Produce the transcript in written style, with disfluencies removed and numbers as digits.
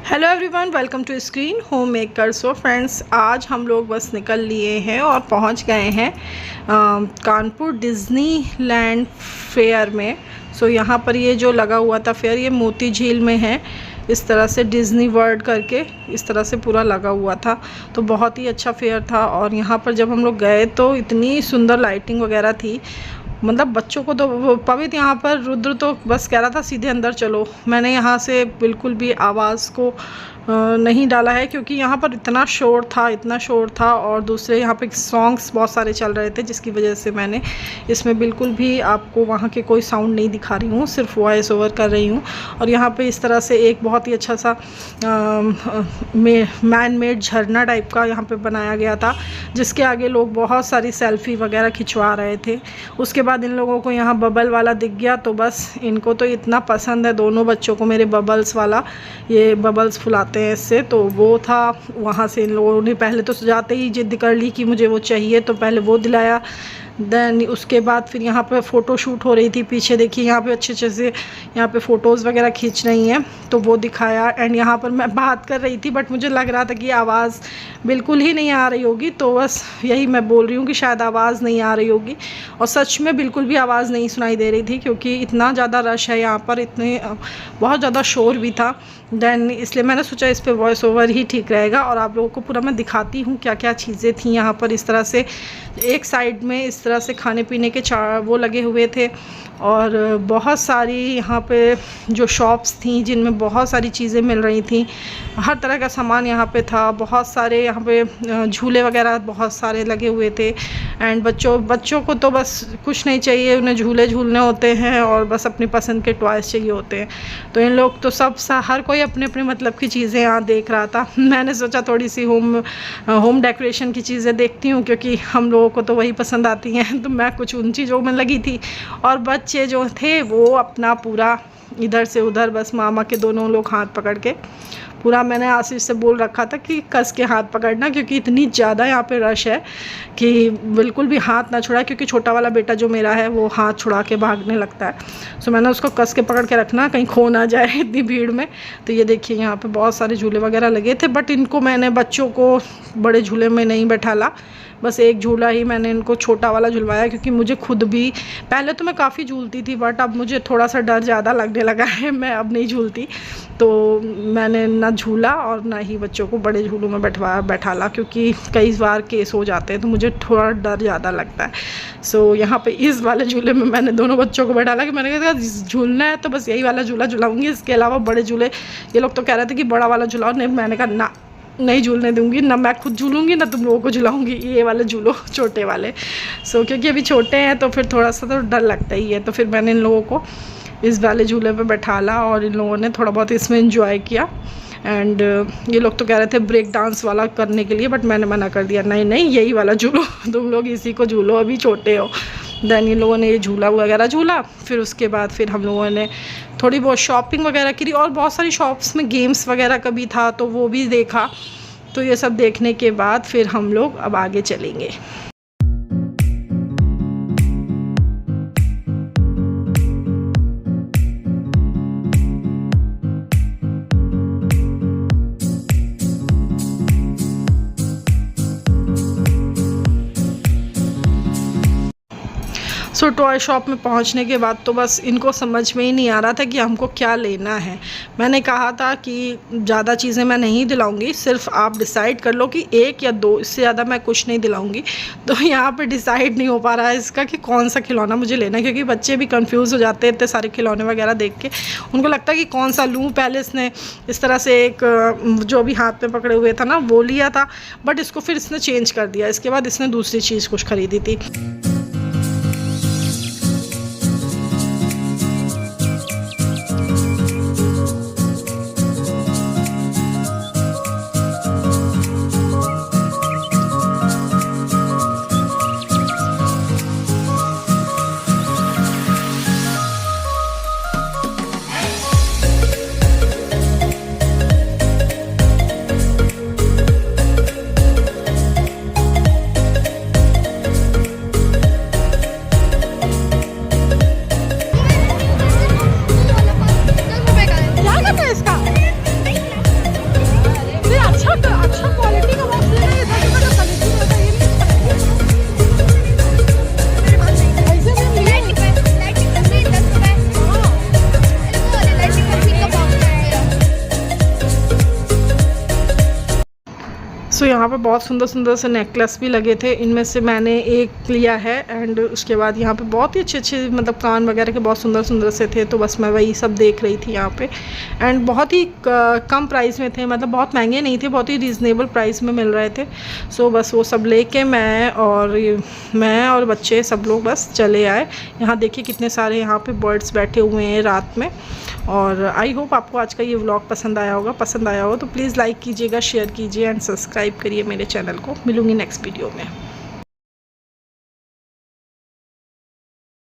Hello everyone, welcome to screen home maker. So friends, आज हम लोग बस निकल लिए हैं और पहुंच गए हैं कानपुर डिज़नीलैंड फेयर में। सो यहाँ पर ये जो लगा हुआ था फेयर, ये मोती झील में है। इस तरह से डिज़नी वर्ल्ड करके इस तरह से पूरा लगा हुआ था, तो बहुत ही अच्छा फेयर था। और यहाँ पर जब हम लोग गए तो इतनी सुंदर लाइटिंग वगैरह थी, मतलब बच्चों को तो पवित्र यहाँ पर रुद्र तो बस कह रहा था सीधे अंदर चलो। मैंने यहाँ से बिल्कुल भी आवाज़ को नहीं डाला है, क्योंकि यहाँ पर इतना शोर था और दूसरे यहाँ पे सॉन्ग्स बहुत सारे चल रहे थे, जिसकी वजह से मैंने इसमें बिल्कुल भी आपको वहाँ के कोई साउंड नहीं दिखा रही हूँ, सिर्फ वॉइस ओवर कर रही हूँ। और यहाँ पे इस तरह से एक बहुत ही अच्छा सा मैन मेड झरना टाइप का यहाँ पे बनाया गया था, जिसके आगे लोग बहुत सारी सेल्फी वगैरह खिंचवा रहे थे। उसके बाद इन लोगों को यहाँ बबल वाला दिख गया, तो बस इनको तो इतना पसंद है दोनों बच्चों को मेरे बबल्स वाला, ये बबल्स फुलाते हैं इससे, तो वो था। वहाँ से इन लोगों ने पहले तो जाते ही जिद कर ली कि मुझे वो चाहिए, तो पहले वो दिलाया। देन उसके बाद फिर यहाँ पे फ़ोटो शूट हो रही थी, पीछे देखिए यहाँ पे अच्छे से यहाँ पे फ़ोटोज़ वगैरह खींच रही हैं, तो वो दिखाया। एंड यहाँ पर मैं बात कर रही थी, बट मुझे लग रहा था कि आवाज़ बिल्कुल ही नहीं आ रही होगी, तो बस यही मैं बोल रही हूँ कि शायद आवाज़ नहीं आ रही होगी। और सच में बिल्कुल भी आवाज़ नहीं सुनाई दे रही थी, क्योंकि इतना ज़्यादा रश है यहाँ पर, इतने बहुत ज़्यादा शोर भी था। देन इसलिए मैंने सोचा इस पर वॉइस ओवर ही ठीक रहेगा, और आप लोगों को पूरा मैं दिखाती हूँ क्या क्या चीज़ें थी यहाँ पर। इस तरह से एक साइड में इस तरह से खाने पीने के वो लगे हुए थे, और बहुत सारी यहाँ पे जो शॉप्स थी जिनमें बहुत सारी चीज़ें मिल रही थी। हर तरह का सामान यहाँ पे था, बहुत सारे यहाँ पे झूले वगैरह बहुत सारे लगे हुए थे। एंड बच्चों को तो बस कुछ नहीं चाहिए, उन्हें झूले झूलने होते हैं और बस अपनी पसंद के टॉयज़ चाहिए होते हैं। तो इन लोग तो हर कोई अपने अपने मतलब की चीज़ें यहाँ देख रहा था। मैंने सोचा थोड़ी सी होम डेकोरेशन की चीज़ें देखती हूँ, क्योंकि हम लोगों को तो वही पसंद आती हैं। तो मैं कुछ उन चीज़ों में लगी थी, और बच्चे जो थे वो अपना पूरा इधर से उधर, बस मामा के दोनों लोग हाथ पकड़ के पूरा। मैंने आशीष से बोल रखा था कि कस के हाथ पकड़ना, क्योंकि इतनी ज़्यादा यहाँ पे रश है कि बिल्कुल भी हाथ ना छुड़ाए, क्योंकि छोटा वाला बेटा जो मेरा है वो हाथ छुड़ा के भागने लगता है। सो मैंने उसको कस के पकड़ के रखना, कहीं खो ना जाए इतनी भीड़ में। तो ये देखिए यहाँ पे बहुत सारे झूले वगैरह लगे थे, बट इनको मैंने बच्चों को बड़े झूले में नहीं बैठाला, बस एक झूला ही मैंने इनको छोटा वाला झुलवाया, क्योंकि मुझे खुद भी पहले तो मैं काफ़ी झूलती थी, बट अब मुझे थोड़ा सा डर ज़्यादा लगने लगा है, मैं अब नहीं झूलती। तो मैंने ना झूला और ना ही बच्चों को बड़े झूलों में बैठाला, क्योंकि कई बार केस हो जाते हैं, तो मुझे थोड़ा डर ज़्यादा लगता है। सो यहाँ पे इस वाले झूले में मैंने दोनों बच्चों को बैठाला, कि मैंने कहा झूलना है तो बस यही वाला झूला झुलाऊँगी, इसके अलावा बड़े झूले ये लोग तो कह रहे थे कि बड़ा वाला झूलाओ, नहीं मैंने कहा ना, नहीं झूलने दूंगी, ना मैं खुद झूलूंगी ना तुम लोगों को झुलाऊंगी, ये वाले झूलो छोटे वाले। सो क्योंकि अभी छोटे हैं तो फिर थोड़ा सा तो डर लगता ही है, तो फिर मैंने इन लोगों को इस वाले झूले पे बैठाला, और इन लोगों ने थोड़ा बहुत इसमें एंजॉय किया। एंड ये लोग तो कह रहे थे ब्रेक डांस वाला करने के लिए, बट मैंने मना कर दिया, नहीं यही वाला झूलो, तुम लोग इसी को झूलो, अभी छोटे हो। देन इन लोगों ने ये झूला वगैरह झूला। फिर उसके बाद फिर हम लोगों ने थोड़ी बहुत शॉपिंग वगैरह करी, और बहुत सारी शॉप्स में गेम्स वगैरह का भी था, तो वो भी देखा। तो ये सब देखने के बाद फिर हम लोग अब आगे चलेंगे। सो टॉय शॉप में पहुंचने के बाद तो बस इनको समझ में ही नहीं आ रहा था कि हमको क्या लेना है। मैंने कहा था कि ज़्यादा चीज़ें मैं नहीं दिलाऊंगी, सिर्फ आप डिसाइड कर लो कि एक या दो, इससे ज़्यादा मैं कुछ नहीं दिलाऊंगी। तो यहाँ पे डिसाइड नहीं हो पा रहा है इसका कि कौन सा खिलौना मुझे लेना है, क्योंकि बच्चे भी कंफ्यूज हो जाते हैं इतने सारे खिलौने वगैरह देख के। उनको लगता है कि कौन सा लूँ। पहले इसने इस तरह से एक जो भी हाथ में पकड़े हुए था ना वो लिया था, बट इसको फिर इसने चेंज कर दिया। इसके बाद इसने दूसरी चीज़ कुछ खरीदी थी। यहाँ पे बहुत सुंदर सुंदर से नेकलेस भी लगे थे, इनमें से मैंने एक लिया है। एंड उसके बाद यहाँ पे बहुत ही अच्छे मतलब कान वगैरह के बहुत सुंदर सुंदर से थे, तो बस मैं वही सब देख रही थी यहाँ पे। एंड बहुत ही कम प्राइस में थे, मतलब बहुत महंगे नहीं थे, बहुत ही रीज़नेबल प्राइस में मिल रहे थे। सो बस वो सब लेके मैं और बच्चे सब लोग बस चले आए। यहाँ देखिए कितने सारे यहाँ पे बर्ड्स बैठे हुए हैं रात में। और आई होप आपको आज का ये व्लॉग पसंद आया होगा। पसंद आया हो तो प्लीज़ लाइक कीजिएगा, शेयर कीजिए एंड सब्सक्राइब करिए मेरे चैनल को। मिलूँगी नेक्स्ट वीडियो में।